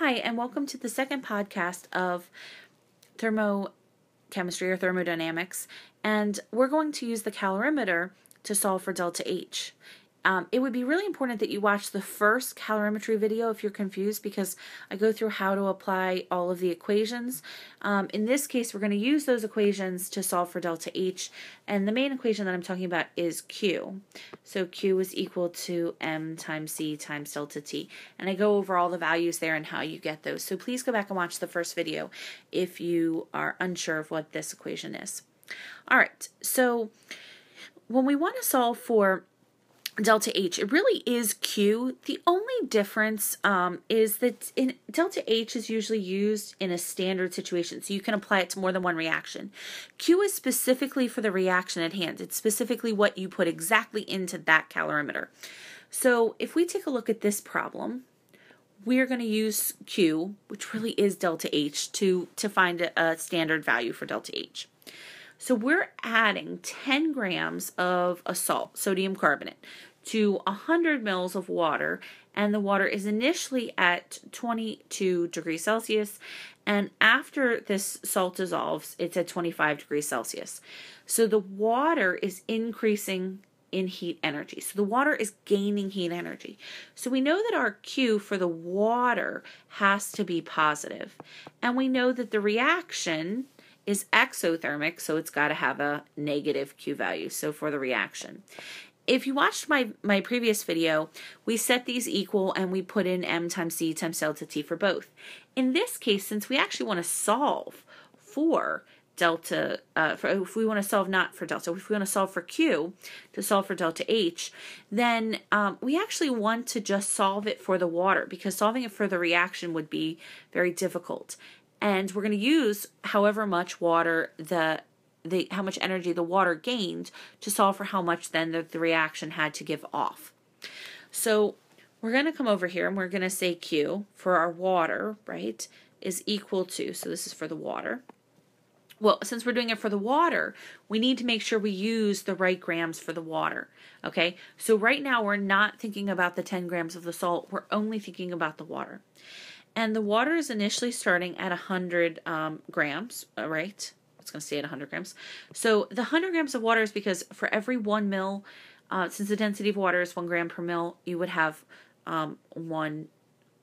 Hi, and welcome to the second podcast of thermochemistry or thermodynamics, and we're going to use the calorimeter to solve for delta H. It would be really important that you watch the first calorimetry video if you're confused, because I go through how to apply all of the equations. In this case, we're going to use those equations to solve for delta H, and the main equation that I'm talking about is Q. So Q is equal to M times C times delta T, and I go over all the values there and how you get those. So please go back and watch the first video if you are unsure of what this equation is. All right, so when we want to solve for delta H, it really is Q. The only difference is that delta H is usually used in a standard situation, so you can apply it to more than one reaction. Q is specifically for the reaction at hand. It's specifically what you put exactly into that calorimeter. So if we take a look at this problem, we're going to use Q, which really is delta H, to find a standard value for delta H. So we're adding 10 grams of a salt, sodium carbonate, to 100 mils of water, and the water is initially at 22 degrees Celsius, and after this salt dissolves, it's at 25 degrees Celsius. So the water is increasing in heat energy. So the water is gaining heat energy. So we know that our Q for the water has to be positive, and we know that the reaction is exothermic, so it's got to have a negative Q value, so for the reaction. If you watched my previous video, we set these equal and we put in M times C times delta T for both. In this case, since we actually want to solve for delta, if we want to solve not for delta, if we want to solve for Q, to solve for delta H, then we actually want to just solve it for the water, because solving it for the reaction would be very difficult. And we're going to use however much water how much energy the water gained to solve for how much then the reaction had to give off. So we're going to come over here and we're going to say Q for our water, right, is equal to, so this is for the water. Well, since we're doing it for the water, we need to make sure we use the right grams for the water, okay? So right now we're not thinking about the 10 grams of the salt, we're only thinking about the water. And the water is initially starting at 100 grams, right? It's going to stay at 100 grams. So the 100 grams of water is because for every 1 mil, since the density of water is 1 gram per mil, you would have 1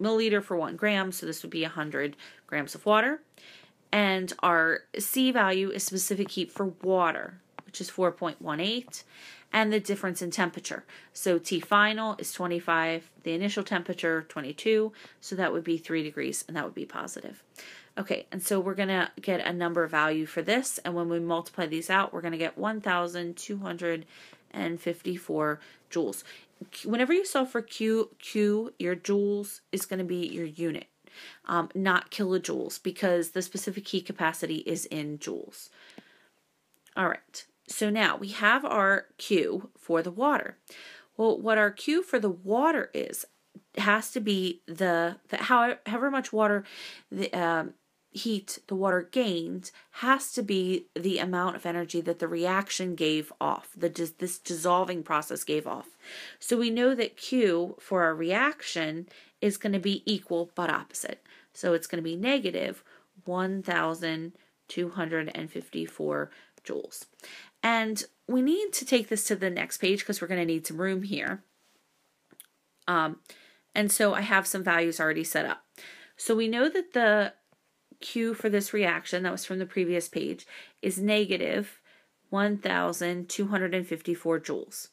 milliliter for 1 gram. So this would be 100 grams of water. And our C value is specific heat for water, which is 4.18. And the difference in temperature. So T final is 25, the initial temperature 22, so that would be 3 degrees, and that would be positive. Okay, and so we're going to get a number value for this, and when we multiply these out, we're going to get 1,254 joules. Whenever you solve for Q, your joules is going to be your unit, not kilojoules, because the specific heat capacity is in joules. All right. So now we have our Q for the water. Well, what our Q for the water is has to be however much water heat the water gained has to be the amount of energy that the reaction gave off, this dissolving process gave off. So we know that Q for our reaction is going to be equal but opposite. So it's going to be negative 1,254 joules. And we need to take this to the next page because we're going to need some room here. And so I have some values already set up. So we know that the Q for this reaction, that was from the previous page, is negative 1,254 joules.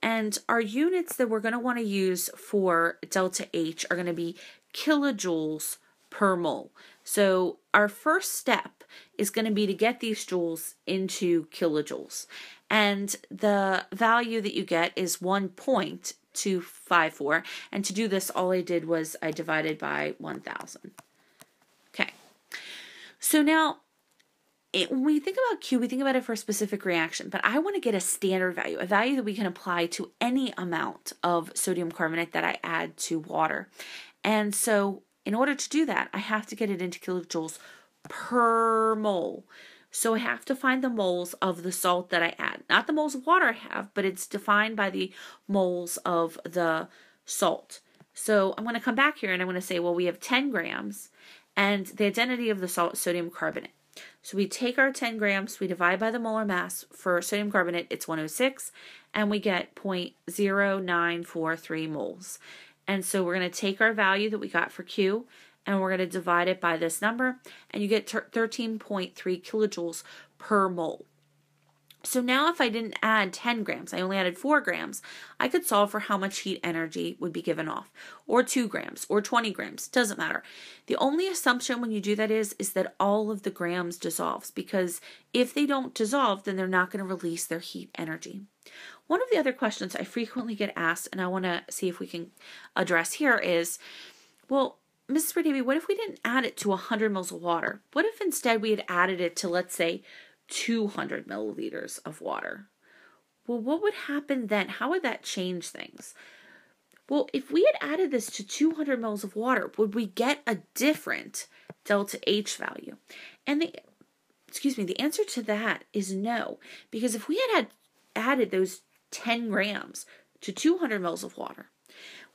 And our units that we're going to want to use for delta H are going to be kilojoules per mole. So our first step is going to be to get these joules into kilojoules. And the value that you get is 1.254. And to do this, all I did was I divided by 1,000. Okay. So now, when we think about Q, we think about it for a specific reaction, but I want to get a standard value, a value that we can apply to any amount of sodium carbonate that I add to water. And so in order to do that, I have to get it into kilojoules per mole. So I have to find the moles of the salt that I add. Not the moles of water I have, but it's defined by the moles of the salt. So I'm going to come back here and I'm going to say, well, we have 10 grams and the identity of the salt is sodium carbonate. So we take our 10 grams, we divide by the molar mass. For sodium carbonate, it's 106, and we get 0.0943 moles. And so we're going to take our value that we got for Q, and we're going to divide it by this number, and you get 13.3 kilojoules per mole. So now if I didn't add 10 grams, I only added 4 grams, I could solve for how much heat energy would be given off, or 2 grams, or 20 grams, doesn't matter. The only assumption when you do that is that all of the grams dissolves, because if they don't dissolve, then they're not going to release their heat energy. One of the other questions I frequently get asked, and I want to see if we can address here is, well, Mrs. Bradavy, what if we didn't add it to 100 mils of water? What if instead we had added it to, let's say, 200 milliliters of water? Well, what would happen then? How would that change things? Well, if we had added this to 200 mils of water, would we get a different delta H value? And the answer to that is no, because if we had added those 10 grams to 200 mils of water,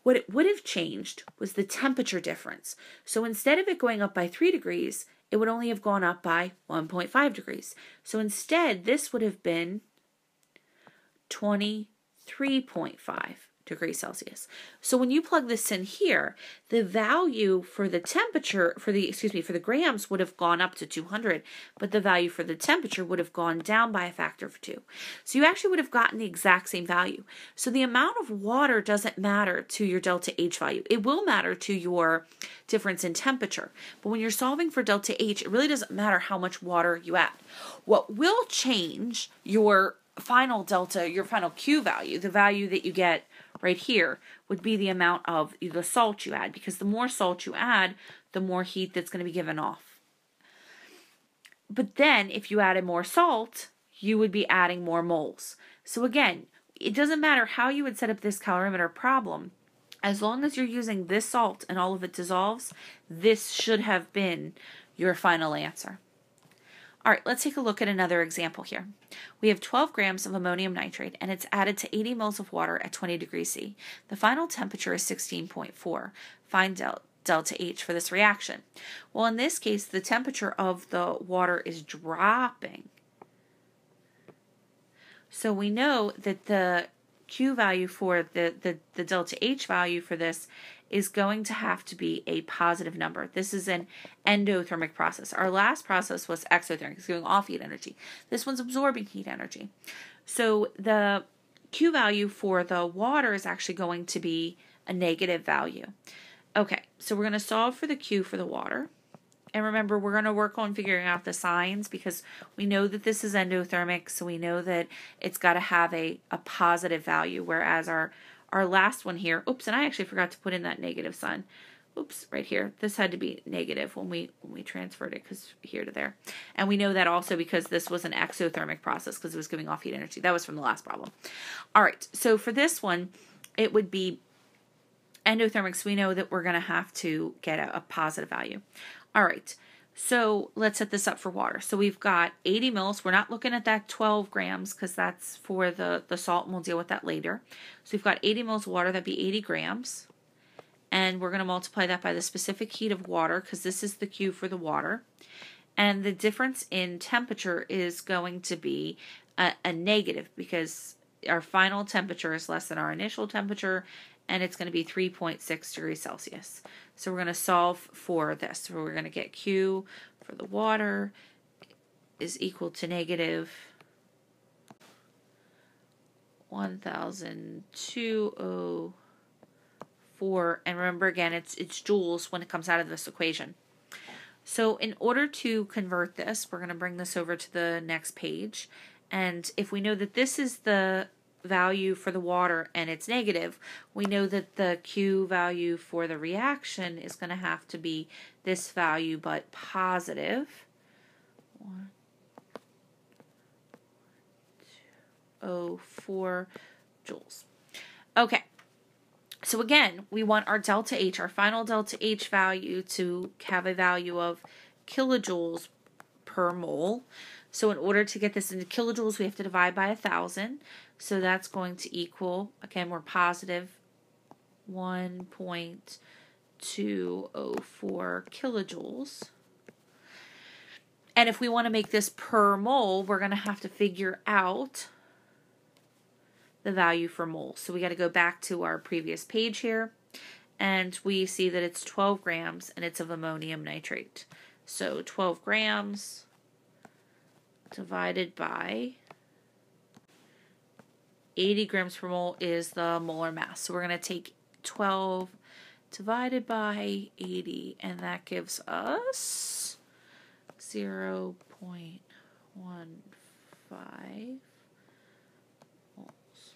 what it would have changed was the temperature difference. So instead of it going up by 3 degrees, it would only have gone up by 1.5 degrees. So instead, this would have been 23.5 degrees Celsius. So when you plug this in here, the value for the temperature, for the grams would have gone up to 200, but the value for the temperature would have gone down by a factor of 2. So you actually would have gotten the exact same value. So the amount of water doesn't matter to your delta H value. It will matter to your difference in temperature. But when you're solving for delta H, it really doesn't matter how much water you add. What will change your final delta, your final Q value, the value that you get right here, would be the amount of the salt you add, because the more salt you add, the more heat that's going to be given off. But then if you added more salt, you would be adding more moles. So again, it doesn't matter how you would set up this calorimeter problem. As long as you're using this salt and all of it dissolves, this should have been your final answer. All right, let's take a look at another example here. We have 12 grams of ammonium nitrate, and it's added to 80 moles of water at 20 degrees C. The final temperature is 16.4. Find delta H for this reaction. Well, in this case, the temperature of the water is dropping. So we know that the Q value for the delta H value for this is going to have to be a positive number. This is an endothermic process. Our last process was exothermic, it's giving off heat energy. This one's absorbing heat energy. So the Q value for the water is actually going to be a negative value. Okay, so we're going to solve for the Q for the water. And remember, we're going to work on figuring out the signs, because we know that this is endothermic, so we know that it's got to have a positive value, whereas our last one here, oops, and I actually forgot to put in that negative sign. Oops, right here. This had to be negative when we transferred it, because here to there. And we know that also because this was an exothermic process, because it was giving off heat energy. That was from the last problem. All right, so for this one, it would be endothermic, so we know that we're going to have to get a positive value. All right, so let's set this up for water. So we've got 80 mils. We're not looking at that 12 grams because that's for the salt, and we'll deal with that later. So we've got 80 mils of water. That'd be 80 grams. And we're going to multiply that by the specific heat of water, because this is the Q for the water. And the difference in temperature is going to be a negative, because our final temperature is less than our initial temperature, and it's going to be 3.6 degrees Celsius. So we're going to solve for this. So we're going to get Q for the water is equal to negative 1,204. And remember, again, it's joules when it comes out of this equation. So in order to convert this, we're going to bring this over to the next page. And if we know that this is the value for the water and it's negative, we know that the Q value for the reaction is going to have to be this value, but positive 1,204 joules. Okay, so again, we want our delta H, our final delta H value, to have a value of kilojoules per mole. So in order to get this into kilojoules, we have to divide by 1,000. So that's going to equal, again, we're positive 1.204 kilojoules. And if we want to make this per mole, we're going to have to figure out the value for moles. So we got to go back to our previous page here, and we see that it's 12 grams and it's of ammonium nitrate. So 12 grams divided by 80 grams per mole is the molar mass. So we're going to take 12 divided by 80, and that gives us 0.15 moles.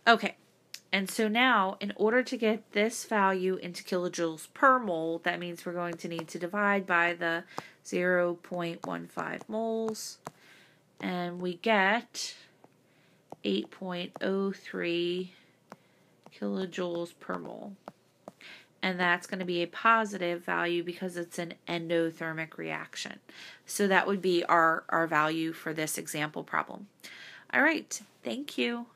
Okay, and so now in order to get this value into kilojoules per mole, that means we're going to need to divide by the 0.15 moles, and we get 8.03 kilojoules per mole. And that's going to be a positive value because it's an endothermic reaction. So that would be our value for this example problem. All right, thank you.